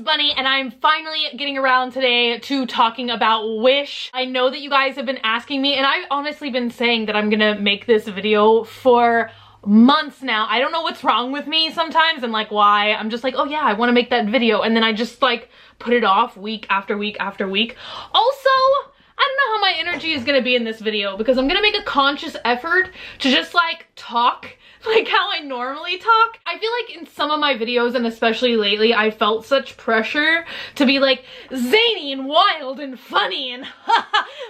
Bunny, and I'm finally getting around today to talking about Wish. I know that you guys have been asking me, and I've honestly been saying that I'm gonna make this video for months now. I don't know what's wrong with me sometimes and like why. I'm just like, oh yeah, I want to make that video, and then I just like put it off week after week after week. Also, I don't know how my energy is gonna be in this video because I'm gonna make a conscious effort to just like talk like how I normally talk. I feel like in some of my videos, and especially lately, I felt such pressure to be like zany and wild and funny and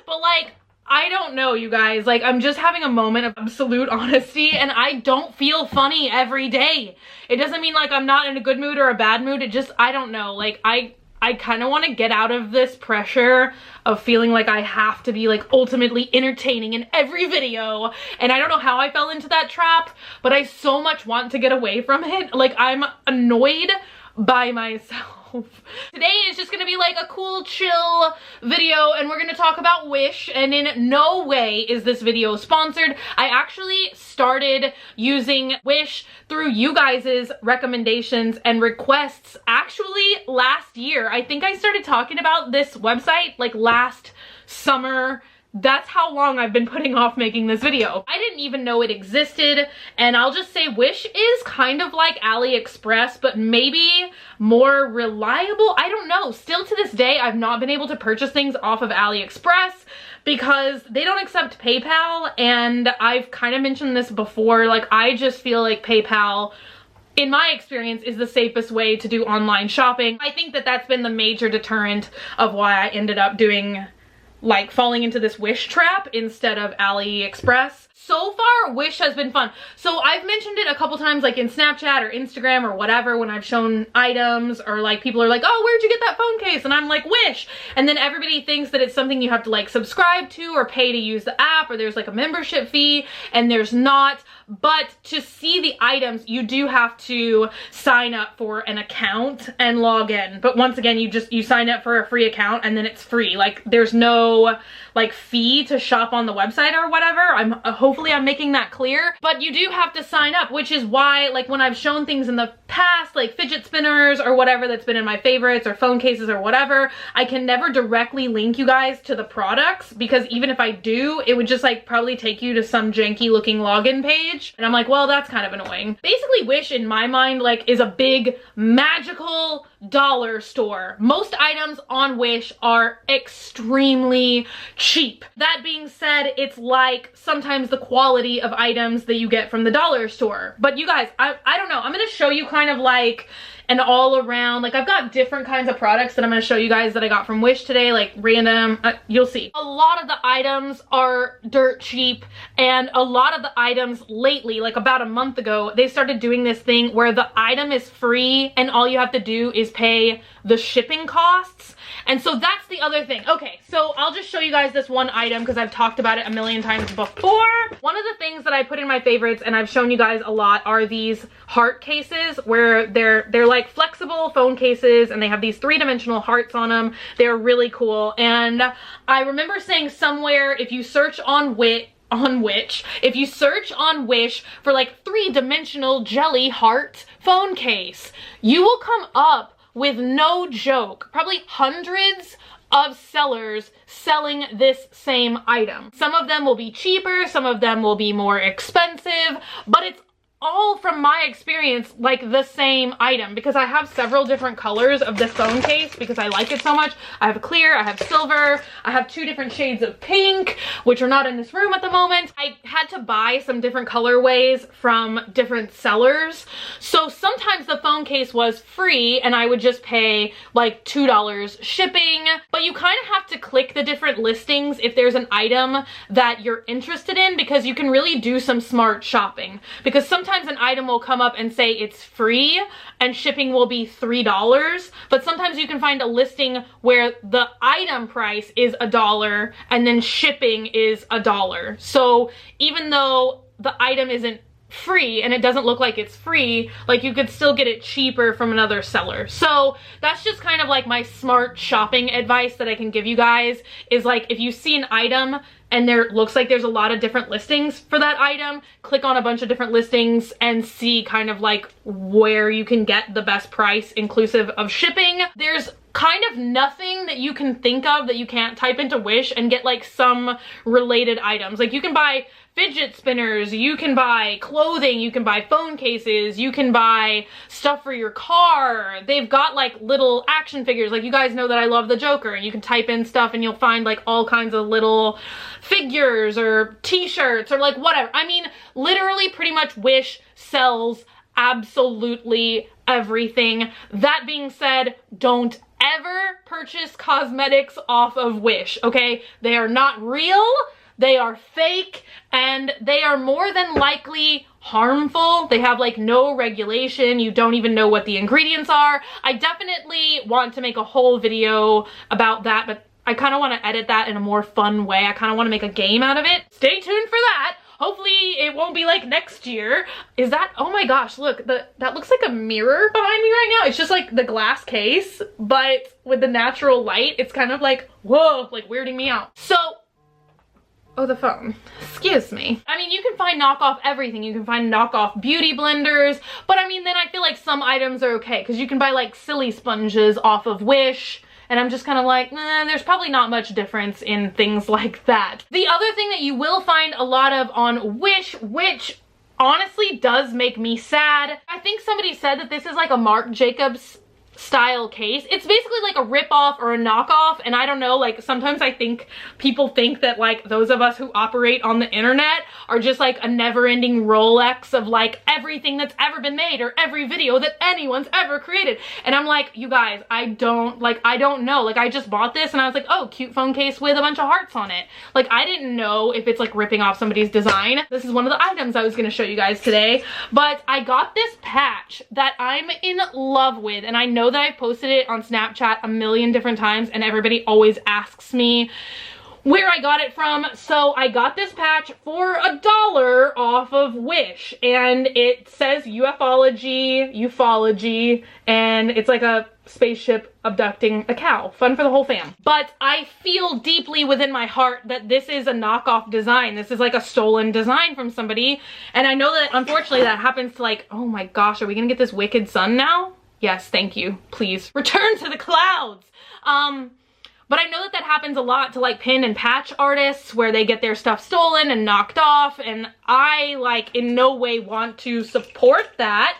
but like, I don't know, you guys. Like, I'm just having a moment of absolute honesty, and I don't feel funny every day. It doesn't mean like I'm not in a good mood or a bad mood. It just, I don't know. Like, I kind of want to get out of this pressure of feeling like I have to be like ultimately entertaining in every video. And I don't know how I fell into that trap, but I so much want to get away from it. Like, I'm annoyed by myself. Today is just gonna be like a cool, chill video, and we're gonna talk about Wish, and in no way is this video sponsored. I actually started using Wish through you guys' recommendations and requests actually last year. I think I started talking about this website like last summer. That's how long I've been putting off making this video. I didn't even know it existed, and I'll just say Wish is kind of like AliExpress, but maybe more reliable. I don't know. Still to this day, I've not been able to purchase things off of AliExpress because they don't accept PayPal, and I've kind of mentioned this before. Like, I just feel like PayPal, in my experience, is the safest way to do online shopping. I think that that's been the major deterrent of why I ended up doing, like, falling into this Wish trap instead of AliExpress. So far, Wish has been fun. So I've mentioned it a couple times, like in Snapchat or Instagram or whatever, when I've shown items, or like people are like, oh, where'd you get that phone case? And I'm like, Wish. And then everybody thinks that it's something you have to like subscribe to or pay to use the app, or there's like a membership fee, and there's not. But to see the items, you do have to sign up for an account and log in. But once again, you sign up for a free account and then it's free. Like, there's no like fee to shop on the website or whatever. Hopefully I'm making that clear. But you do have to sign up, which is why like when I've shown things in the past, like fidget spinners or whatever that's been in my favorites, or phone cases or whatever, I can never directly link you guys to the products, because even if I do, it would just like probably take you to some janky looking login page. And I'm like, well, that's kind of annoying. Basically, Wish in my mind like is a big magical dollar store. Most items on Wish are extremely cheap. That being said, it's like sometimes the quality of items that you get from the dollar store. But you guys, I don't know. I'm gonna show you kind of like an all around, like I've got different kinds of products that I'm going to show you guys that I got from Wish today, like random, you'll see. A lot of the items are dirt cheap, and a lot of the items lately, like about a month ago, they started doing this thing where the item is free and all you have to do is pay the shipping costs. And so that's the other thing. Okay, so I'll just show you guys this one item because I've talked about it a million times before. One of the things that I put in my favorites, and I've shown you guys a lot, are these heart cases where they're like flexible phone cases, and they have these three-dimensional hearts on them. They're really cool. And I remember saying somewhere, if you search if you search on Wish for like three-dimensional jelly heart phone case, you will come up with, no joke, probably hundreds of sellers selling this same item. Some of them will be cheaper, some of them will be more expensive, but it's all, from my experience, like the same item, because I have several different colors of this phone case because I like it so much. I have clear, I have silver, I have two different shades of pink, which are not in this room at the moment. I had to buy some different colorways from different sellers, so sometimes the phone case was free and I would just pay like $2 shipping. But you kind of have to click the different listings if there's an item that you're interested in, because you can really do some smart shopping, because sometimes an item will come up and say it's free and shipping will be $3, but sometimes you can find a listing where the item price is $1 and then shipping is $1. So even though the item isn't free and it doesn't look like it's free, like you could still get it cheaper from another seller. So that's just kind of like my smart shopping advice that I can give you guys, is like if you see an item and there looks like there's a lot of different listings for that item, click on a bunch of different listings and see kind of like where you can get the best price inclusive of shipping. There's kind of nothing that you can think of that you can't type into Wish and get like some related items. Like you can buy fidget spinners, you can buy clothing, you can buy phone cases, you can buy stuff for your car. They've got like little action figures. Like you guys know that I love the Joker, and you can type in stuff and you'll find like all kinds of little figures or t-shirts or like whatever. I mean, literally pretty much Wish sells absolutely everything. That being said, don't ever purchase cosmetics off of Wish, okay? They are not real. They are fake, and they are more than likely harmful. They have like no regulation. You don't even know what the ingredients are. I definitely want to make a whole video about that, but I kind of want to edit that in a more fun way. I kind of want to make a game out of it. Stay tuned for that. Hopefully it won't be like next year. Is that, oh my gosh, look, that looks like a mirror behind me right now. It's just like the glass case, but with the natural light, it's kind of like, whoa, like weirding me out. So, oh, the phone. Excuse me. I mean, you can find knockoff everything. You can find knockoff beauty blenders, but I mean, then I feel like some items are okay because you can buy like silly sponges off of Wish. And I'm just kind of like, there's probably not much difference in things like that. The other thing that you will find a lot of on Wish, which honestly does make me sad. I think somebody said that this is like a Marc Jacobs style case. It's basically like a rip-off or a knockoff, and I don't know, like sometimes I think people think that like those of us who operate on the internet are just like a never-ending Rolex of like everything that's ever been made or every video that anyone's ever created. And I'm like, you guys, I don't know. Like I just bought this and I was like, oh, cute phone case with a bunch of hearts on it. Like I didn't know if it's like ripping off somebody's design. This is one of the items I was gonna show you guys today, but I got this patch that I'm in love with, and I know that I've posted it on Snapchat a million different times and everybody always asks me where I got it from. So I got this patch for $1 off of Wish, and it says ufology, and it's like a spaceship abducting a cow. Fun for the whole fam. But I feel deeply within my heart that this is a knockoff design. This is like a stolen design from somebody, and I know that unfortunately that happens to like, oh my gosh, are we gonna get this wicked sun now? Yes, thank you. Please return to the clouds. But I know that that happens a lot to like pin and patch artists where they get their stuff stolen and knocked off, and I like in no way want to support that.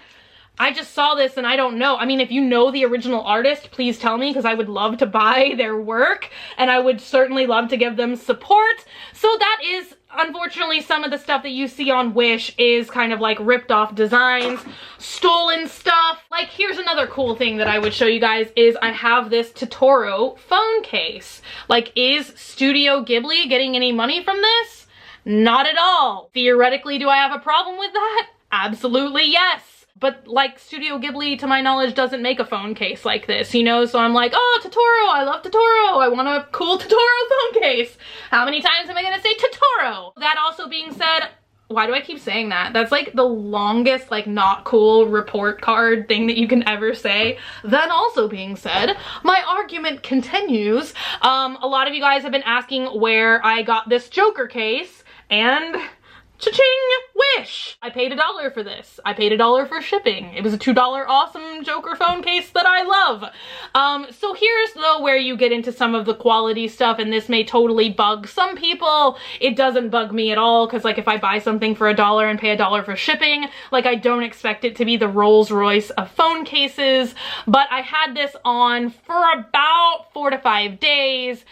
I just saw this and I don't know. I mean, if you know the original artist, please tell me, because I would love to buy their work and I would certainly love to give them support. So that is, unfortunately, some of the stuff that you see on Wish is kind of like ripped off designs, stolen stuff. Like here's another cool thing that I would show you guys is I have this Totoro phone case. Like, is Studio Ghibli getting any money from this? Not at all. Theoretically, do I have a problem with that? Absolutely yes. But like Studio Ghibli, to my knowledge, doesn't make a phone case like this, you know? So I'm like, oh, Totoro, I love Totoro. I want a cool Totoro phone case. How many times am I gonna say Totoro? That also being said, why do I keep saying that? That's like the longest, like not cool report card thing that you can ever say. That also being said, my argument continues. A lot of you guys have been asking where I got this Joker case, and cha-ching! Wish! I paid $1 for this. I paid $1 for shipping. It was a $2 awesome Joker phone case that I love. So here's though where you get into some of the quality stuff, and this may totally bug some people. It doesn't bug me at all, because like if I buy something for $1 and pay $1 for shipping, like I don't expect it to be the Rolls Royce of phone cases. But I had this on for about 4 to 5 days.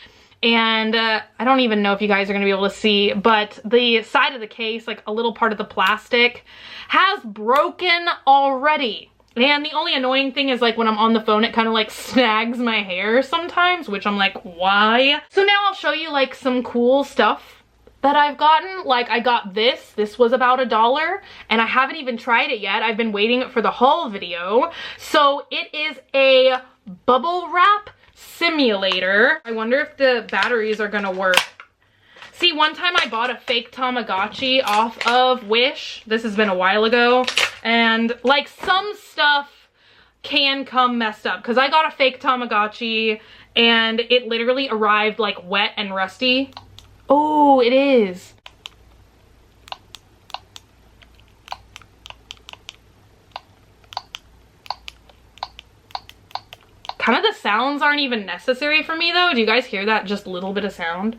And I don't even know if you guys are gonna be able to see, but the side of the case, like a little part of the plastic, has broken already. And the only annoying thing is like when I'm on the phone, it kind of like snags my hair sometimes, which I'm like, why? So now I'll show you like some cool stuff that I've gotten. Like I got this. This was about $1, and I haven't even tried it yet. I've been waiting for the haul video. So it is a bubble wrap simulator. I wonder if the batteries are gonna work. See, one time I bought a fake Tamagotchi off of Wish. This has been a while ago. And like some stuff can come messed up because I got a fake Tamagotchi and it literally arrived like wet and rusty. Oh, it is. Kind of the sounds aren't even necessary for me though. Do you guys hear that just little bit of sound?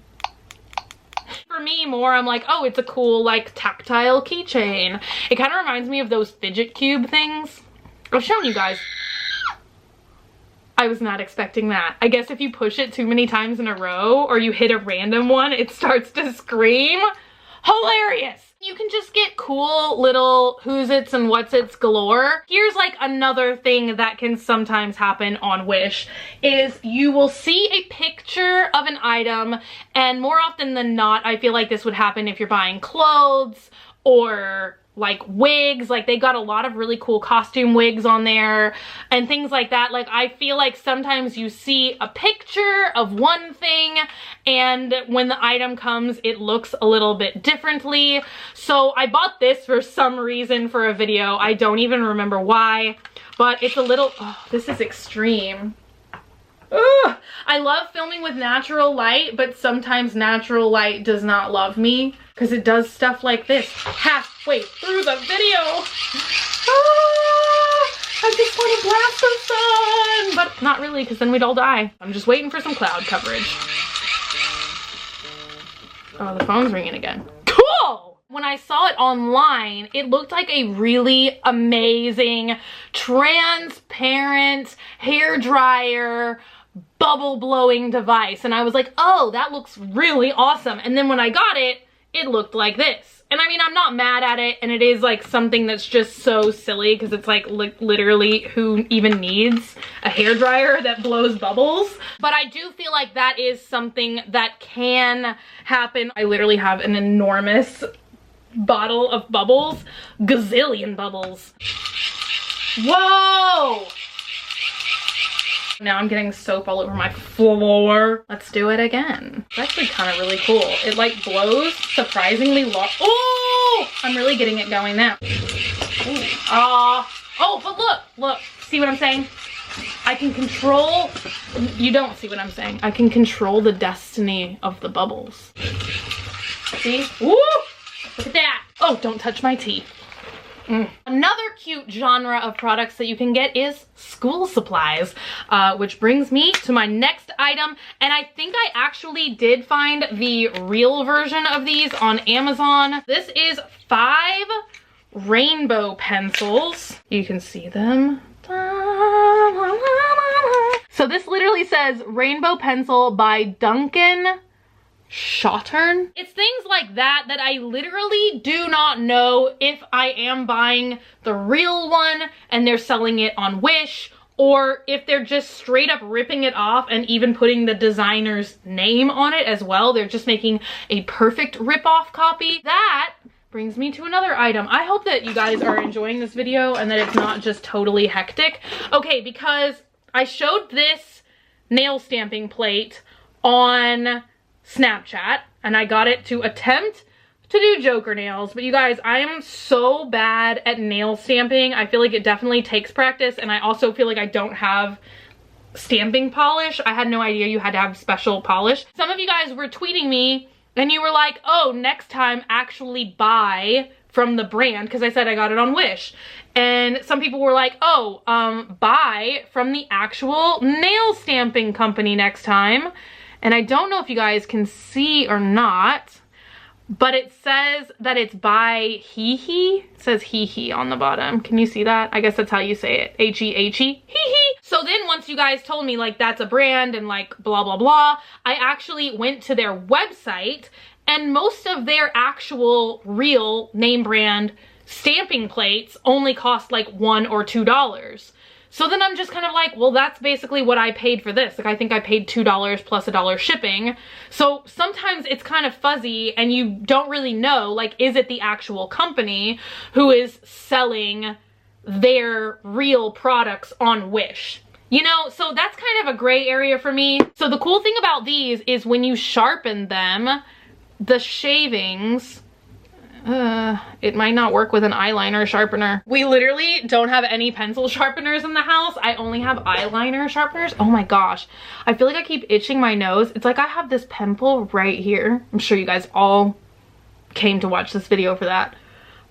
For me, more I'm like, oh, it's a cool like tactile keychain. It kind of reminds me of those fidget cube things. I've shown you guys. I was not expecting that. I guess if you push it too many times in a row or you hit a random one, it starts to scream. Hilarious. You can just get cool little who's its and what's its galore. Here's like another thing that can sometimes happen on Wish is you will see a picture of an item, and more often than not, I feel like this would happen if you're buying clothes or like wigs. Like they got a lot of really cool costume wigs on there and things like that. Like I feel like sometimes you see a picture of one thing and when the item comes it looks a little bit differently. So I bought this for some reason for a video. I don't even remember why, but it's a little, oh, this is extreme. Ugh. I love filming with natural light, but sometimes natural light does not love me because it does stuff like this halfway through the video. I just want to blast some sun, but not really because then we'd all die. I'm just waiting for some cloud coverage. Oh, the phone's ringing again. Cool! When I saw it online, it looked like a really amazing transparent hair dryer bubble blowing device, and I was like, oh, that looks really awesome. And then when I got it, it looked like this. And I mean, I'm not mad at it, and it is like something that's just so silly because it's like literally who even needs a hair dryer that blows bubbles? But I do feel like that is something that can happen. I literally have an enormous bottle of bubbles, gazillion bubbles. Whoa! Now I'm getting soap all over my floor. Let's do it again. It's actually kind of really cool. It like blows surprisingly long. Oh, I'm really getting it going now. Oh, but look, see what I'm saying? I can control, you don't see what I'm saying. I can control the destiny of the bubbles. See? Woo! Look at that. Oh, don't touch my tea. Another cute genre of products that you can get is school supplies, which brings me to my next item. And I think I actually did find the real version of these on Amazon. This is 5 rainbow pencils. You can see them. So this literally says Rainbow Pencil by Duncan Shotturn. It's things like that that I literally do not know if I am buying the real one and they're selling it on Wish, or if they're just straight up ripping it off and even putting the designer's name on it as well. They're just making a perfect rip-off copy. That brings me to another item. I hope that you guys are enjoying this video and that it's not just totally hectic. Okay, because I showed this nail stamping plate on Snapchat and I got it to attempt to do Joker nails, but you guys, I am so bad at nail stamping. I feel like it definitely takes practice, and I also feel like I don't have stamping polish. I had no idea you had to have special polish. Some of you guys were tweeting me and you were like, oh, next time actually buy from the brand, because I said I got it on Wish. And some people were like, oh, buy from the actual nail stamping company next time. And I don't know if you guys can see or not, but it says that it's by Hee. It says Hee on the bottom. Can you see that? I guess that's how you say it. H-E-H-E. Hee. So then once you guys told me like that's a brand and like blah, blah, blah, I actually went to their website, and most of their actual real name brand stamping plates only cost like $1 or $2. So then I'm just kind of like, well, that's basically what I paid for this. Like, I think I paid $2 plus $1 shipping. So sometimes it's kind of fuzzy and you don't really know, like, is it the actual company who is selling their real products on Wish? You know, so that's kind of a gray area for me. So the cool thing about these is when you sharpen them, the shavings, it might not work with an eyeliner sharpener. We literally don't have any pencil sharpeners in the house. I only have eyeliner sharpeners. Oh my gosh. I feel like I keep itching my nose. It's like I have this pimple right here. I'm sure you guys all came to watch this video for that.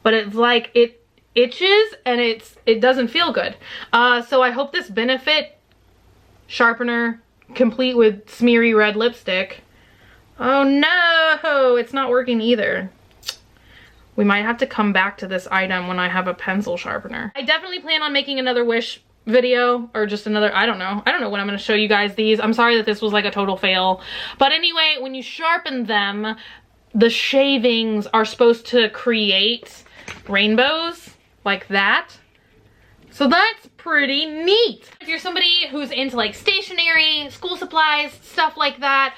But it's like it itches and it doesn't feel good. So I hope this Benefit sharpener, complete with smeary red lipstick. Oh no, it's not working either. We might have to come back to this item when I have a pencil sharpener. I definitely plan on making another Wish video, or just another, I don't know when I'm gonna show you guys these. I'm sorry that this was like a total fail. But anyway, when you sharpen them, the shavings are supposed to create rainbows like that. So that's pretty neat. If you're somebody who's into like stationery, school supplies, stuff like that,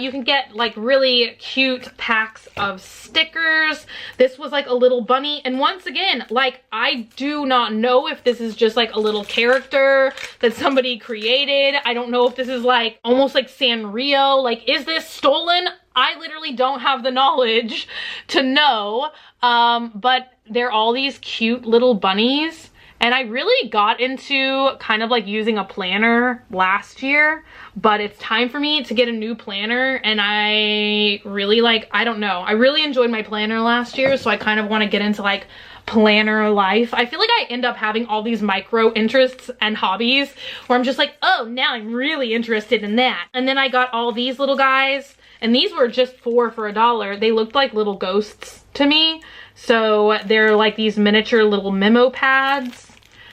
you can get like really cute packs of stickers. This was like a little bunny. And once again, like I do not know if this is just like a little character that somebody created. I don't know if this is like almost like Sanrio. Like, is this stolen? I literally don't have the knowledge to know. But they're all these cute little bunnies. And I really got into kind of like using a planner last year, but it's time for me to get a new planner. And I really like, I don't know, I really enjoyed my planner last year. So I kind of want to get into like planner life. I feel like I end up having all these micro interests and hobbies where I'm just like, oh, now I'm really interested in that. And then I got all these little guys, and these were just $4 for $1. They looked like little ghosts to me. So they're like these miniature little memo pads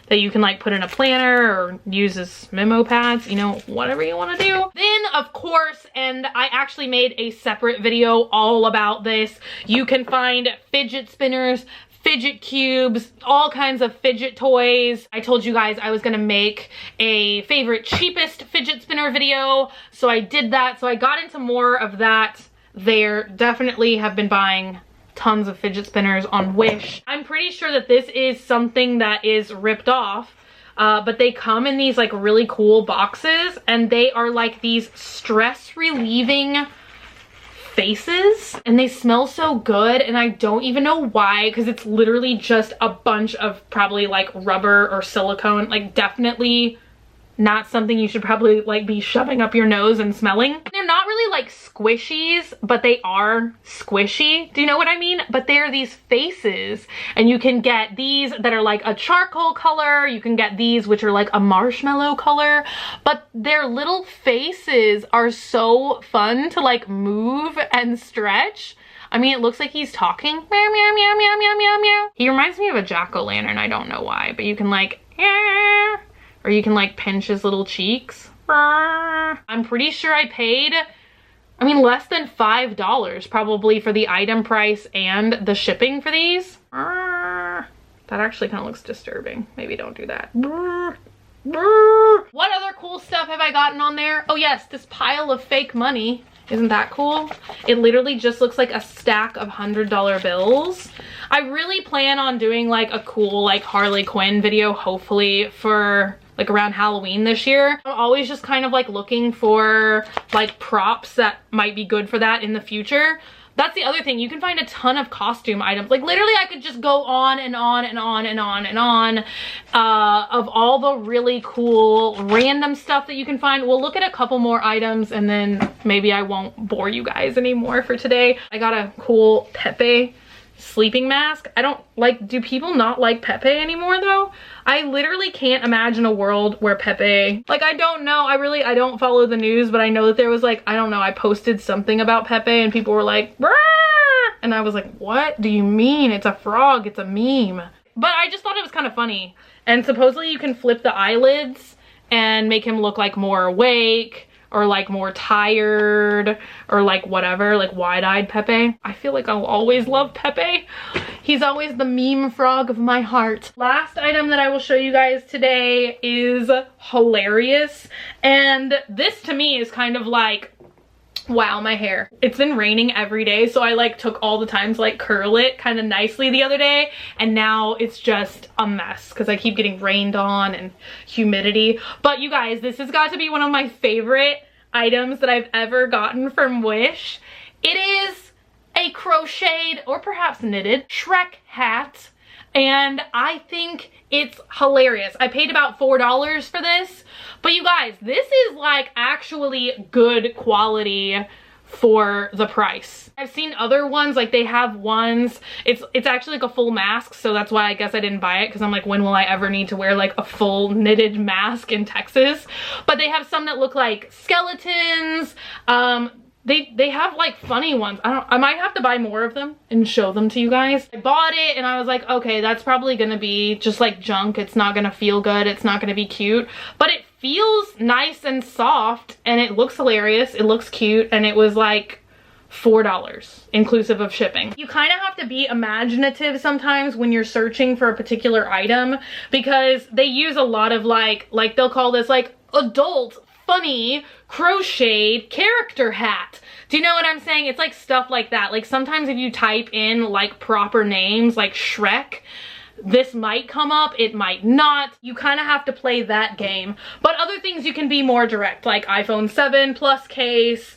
that you can like put in a planner or use as memo pads, you know, whatever you want to do. Then of course, and I actually made a separate video all about this, you can find fidget spinners, fidget cubes, all kinds of fidget toys. I told you guys I was gonna make a favorite cheapest fidget spinner video, so I did that. So I got into more of that there. Definitely have been buying tons of fidget spinners on Wish. I'm pretty sure that this is something that is ripped off, but they come in these like really cool boxes, and they are like these stress relieving faces, and they smell so good. And I don't even know why, because it's literally just a bunch of probably like rubber or silicone, like definitely not something you should probably like be shoving up your nose and smelling. They're not really like squishies, but they are squishy. Do you know what I mean? But they're these faces, and you can get these that are like a charcoal color. You can get these which are like a marshmallow color, but their little faces are so fun to like move and stretch. I mean, it looks like he's talking. Meow, meow, meow, meow, meow, meow, meow. He reminds me of a jack-o'-lantern. I don't know why, but you can like, or you can like pinch his little cheeks. I'm pretty sure I paid, I mean, less than $5 probably for the item price and the shipping for these. That actually kind of looks disturbing. Maybe don't do that. What other cool stuff have I gotten on there? Oh yes, this pile of fake money. Isn't that cool? It literally just looks like a stack of $100 bills. I really plan on doing like a cool like Harley Quinn video, hopefully for like around Halloween this year. I'm always just kind of like looking for like props that might be good for that in the future. That's the other thing. You can find a ton of costume items. Like literally I could just go on and on and on and on and on of all the really cool random stuff that you can find. We'll look at a couple more items and then maybe I won't bore you guys anymore for today. I got a cool Pepe sleeping mask. I don't like, do people not like Pepe anymore though? I literally can't imagine a world where Pepe, like I don't know, I don't follow the news, but I know that there was like, I don't know, I posted something about Pepe and people were like, "Brah!" And I was like, what do you mean? It's a frog, it's a meme. But I just thought it was kind of funny. And supposedly you can flip the eyelids and make him look like more awake, or like more tired, or like whatever, like wide-eyed Pepe. I feel like I'll always love Pepe. He's always the meme frog of my heart. Last item that I will show you guys today is hilarious. And this to me is kind of like, wow, my hair. It's been raining every day, so I like took all the time to like curl it kind of nicely the other day, and now it's just a mess because I keep getting rained on and humidity. But you guys, this has got to be one of my favorite items that I've ever gotten from Wish. It is a crocheted or perhaps knitted Shrek hat, and I think it's hilarious. I paid about $4 for this, but you guys, this is like actually good quality for the price. I've seen other ones, like they have ones, it's actually like a full mask, so that's why I guess I didn't buy it, because I'm like, when will I ever need to wear like a full knitted mask in Texas? But they have some that look like skeletons. They have like funny ones. I might have to buy more of them and show them to you guys. I bought it and I was like, okay, that's probably gonna be just like junk. It's not gonna feel good. It's not gonna be cute, but it feels nice and soft and it looks hilarious. It looks cute, and it was like $4 inclusive of shipping. You kind of have to be imaginative sometimes when you're searching for a particular item, because they use a lot of like they'll call this like adult funny crocheted character hat. Do you know what I'm saying? It's like stuff like that. Like sometimes if you type in like proper names like Shrek, this might come up, it might not. You kind of have to play that game. But other things you can be more direct, like iPhone 7 Plus case,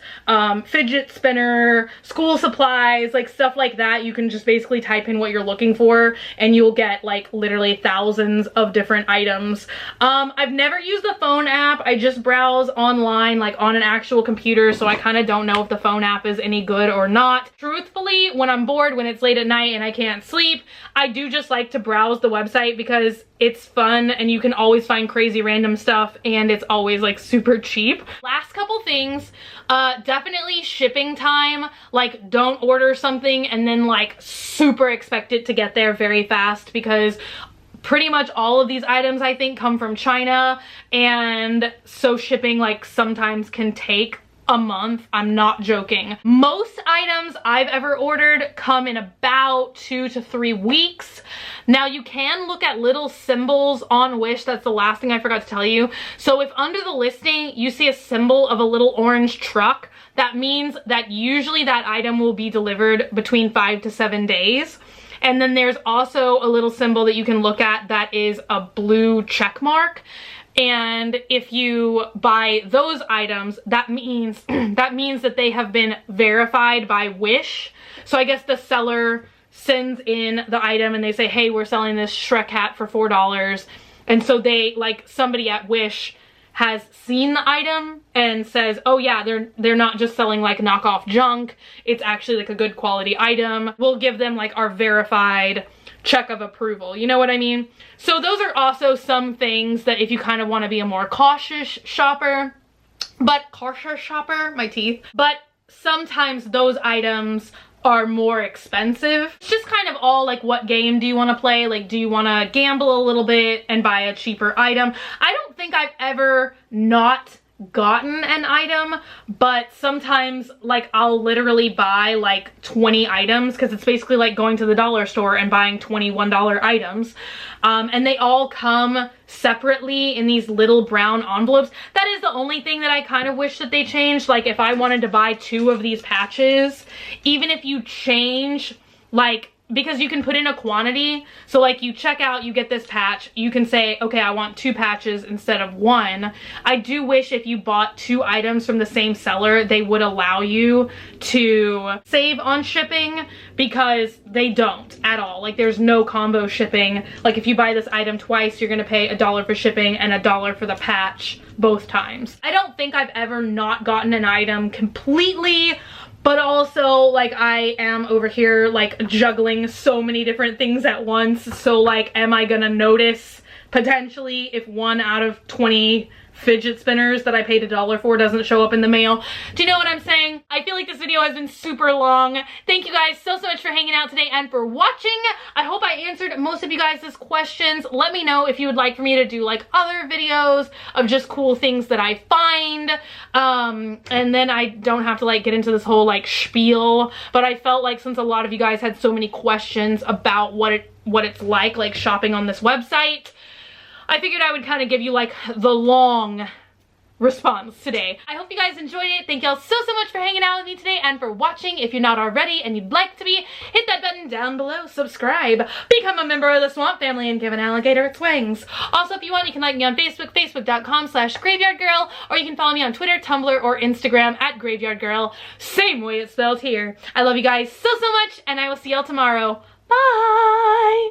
fidget spinner, school supplies, like stuff like that. You can just basically type in what you're looking for and you'll get like literally thousands of different items. I've never used the phone app. I just browse online like on an actual computer, so I kind of don't know if the phone app is any good or not. Truthfully, when I'm bored, when it's late at night and I can't sleep, I do just like to browse the website because it's fun and you can always find crazy random stuff, and it's always like super cheap. Last couple things, definitely shipping time. Like don't order something and then like super expect it to get there very fast, because pretty much all of these items I think come from China, and so shipping like sometimes can take a month. I'm not joking. Most items I've ever ordered come in about 2 to 3 weeks. Now you can look at little symbols on Wish. That's the last thing I forgot to tell you. So if under the listing you see a symbol of a little orange truck, that means that usually that item will be delivered between 5 to 7 days. And then there's also a little symbol that you can look at that is a blue check mark. And if you buy those items, that means that they have been verified by Wish. So I guess the seller sends in the item and they say, hey, we're selling this Shrek hat for $4. And so they, like, somebody at Wish has seen the item and says, oh yeah, they're not just selling like knockoff junk. It's actually like a good quality item. We'll give them like our verified check of approval. You know what I mean? So those are also some things that if you kind of want to be a more cautious shopper, but sometimes those items are more expensive. It's just kind of all like, what game do you want to play? Like, do you want to gamble a little bit and buy a cheaper item? I don't think I've ever not gotten an item, but sometimes like I'll literally buy like 20 items, because it's basically like going to the dollar store and buying $21 items, and they all come separately in these little brown envelopes. That is the only thing that I kind of wish that they changed. Like if I wanted to buy 2 of these patches, even if you change like, because you can put in a quantity, so like you check out, you get this patch, you can say, okay, I want 2 patches instead of 1. I do wish if you bought 2 items from the same seller, they would allow you to save on shipping, because they don't at all. Like there's no combo shipping. Like if you buy this item twice, you're gonna pay $1 for shipping and $1 for the patch both times. I don't think I've ever not gotten an item completely, but also like I am over here like juggling so many different things at once. So like, am I gonna notice potentially if 1 out of 20 fidget spinners that I paid $1 for doesn't show up in the mail? Do you know what I'm saying? I feel like this video has been super long. Thank you guys so much for hanging out today and for watching. I hope I answered most of you guys' questions. Let me know if you would like for me to do like other videos of just cool things that I find. And then I don't have to like get into this whole like spiel, but I felt like since a lot of you guys had so many questions about what it's like shopping on this website, I figured I would kind of give you like the long response today. I hope you guys enjoyed it. Thank y'all so much for hanging out with me today and for watching. If you're not already and you'd like to be, hit that button down below, subscribe, become a member of the Swamp Family, and give an alligator its wings. Also, if you want, you can like me on Facebook, facebook.com/graveyardgirl, or you can follow me on Twitter, Tumblr, or Instagram at graveyardgirl, same way it's spelled here. I love you guys so much, and I will see y'all tomorrow. Bye!